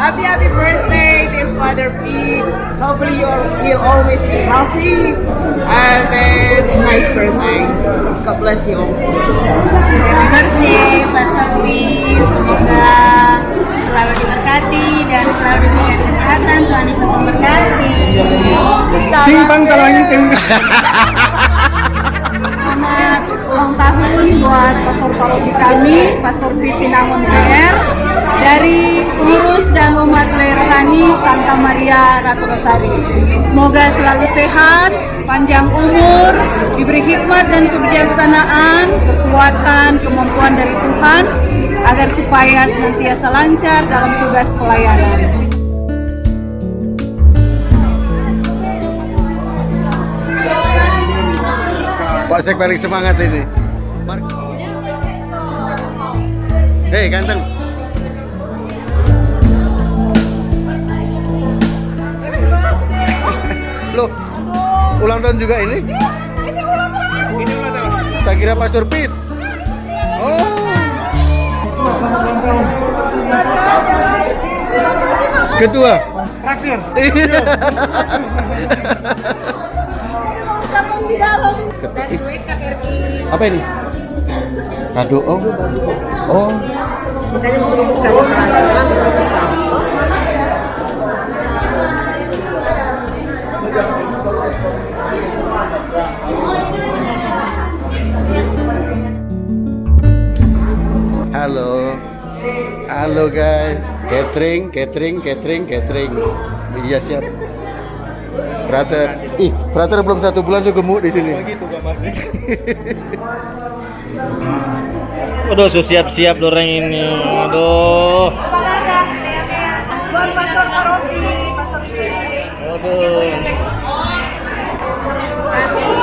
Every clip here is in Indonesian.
Happy birthday, dear Father Pete. Hopefully you will always be healthy and nice birthday. God bless you. Happy birthday, Pastor Pete. Semoga selalu diberkati dan selalu diberikan kesehatan. Tuhan Yesus memberkati. Timpang talangin timpang. Selamat ulang tahun buat pastor paroki kami, Pastor Vivi Namon PR, dari pengurus dan umat rohani Santa Maria Ratu Rosari. Semoga selalu sehat, panjang umur, diberi hikmat dan kebijaksanaan, kekuatan, kemampuan dari Tuhan, agar supaya senantiasa lancar dalam tugas pelayanan. Pak Sek paling semangat ini. Hei ganteng. Loh, ulang tahun juga ini? Ini ulang tahun. Tak kira Pastor Pete. Oh. Ketua. Traktir. Di dalam Dari WKRI. Apa ini? Kado. Oh. Oh. Makanya suruh buka ya, langsung buka. Halo. Halo guys. Catering. Iya siap. Brother. Brother belum 1 bulan sudah gemuk di sini. Begitu Kak Mas. Aduh, so siap-siap orang ini. Aduh. Buat pastor paroki, Pastor Vivi. Aduh.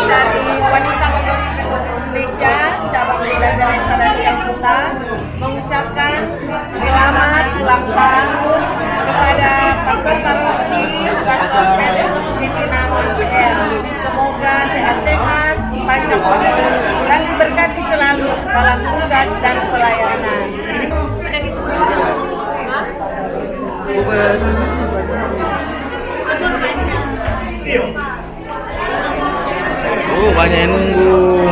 Dari wanita Katolik Indonesia, cabang Bidadari Sadari Kalkuta, mengucapkan selamat ulang tahun kepada Pastor Paroki, Pastor Petrus Vivi Namon PR. Semoga sehat-sehat, panjang umur, dan diberkati selalu dalam tugas dan pelayanan. Banyak yang nunggu.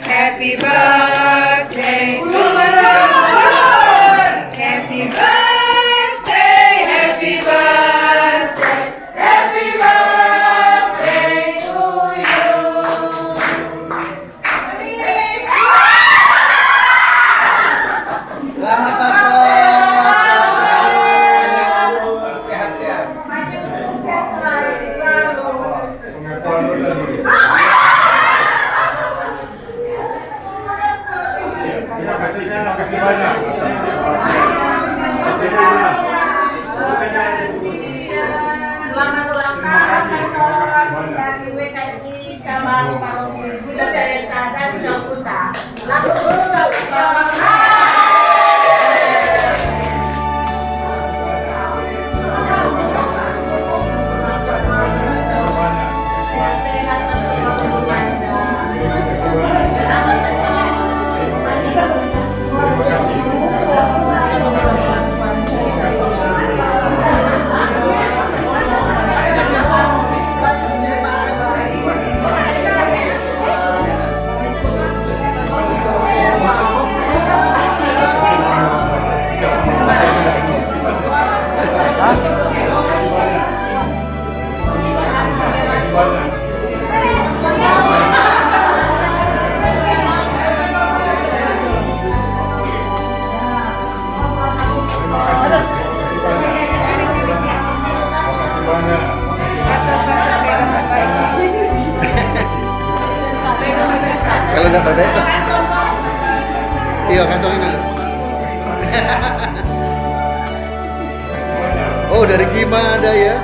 Happy birthday to you. Happy birthday, happy birthday, happy birthday to you. Makasih banyak. Selamat ulang tahun Pastor dari WKI cabang Paroki Bidadari Sadari Kalkuta. Langsung sehat-sehat Pastor Kalau nggak berbeda. Iya kantongin dulu. Oh dari Gima ada ya?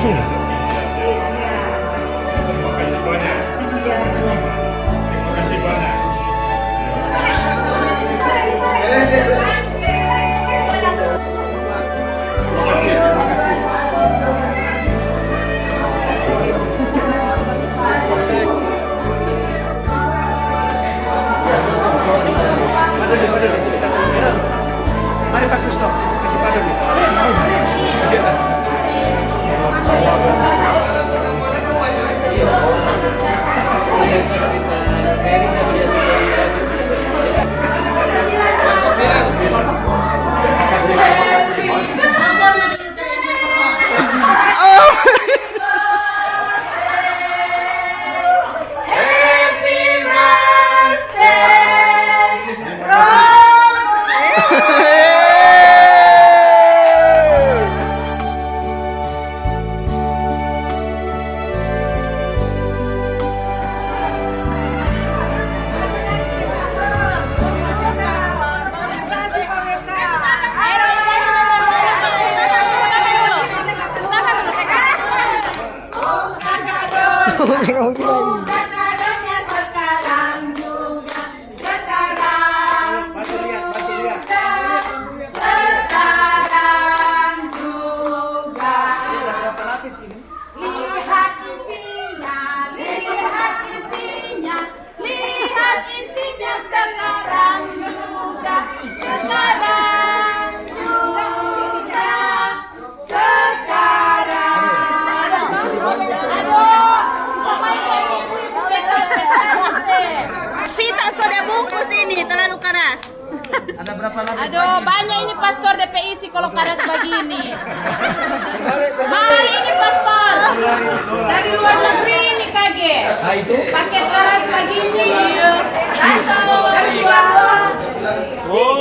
langsung. Mari Pak Kristo, kasih pada di atas. Vita sudah bungkus ini terlalu keras. Ada berapa lapis? Aduh, banyak ini pastor DPI kalau keras begini. Mahal ini pastor. Dari luar negeri ini kaget. Paket keras begini. Dari luar. Oh,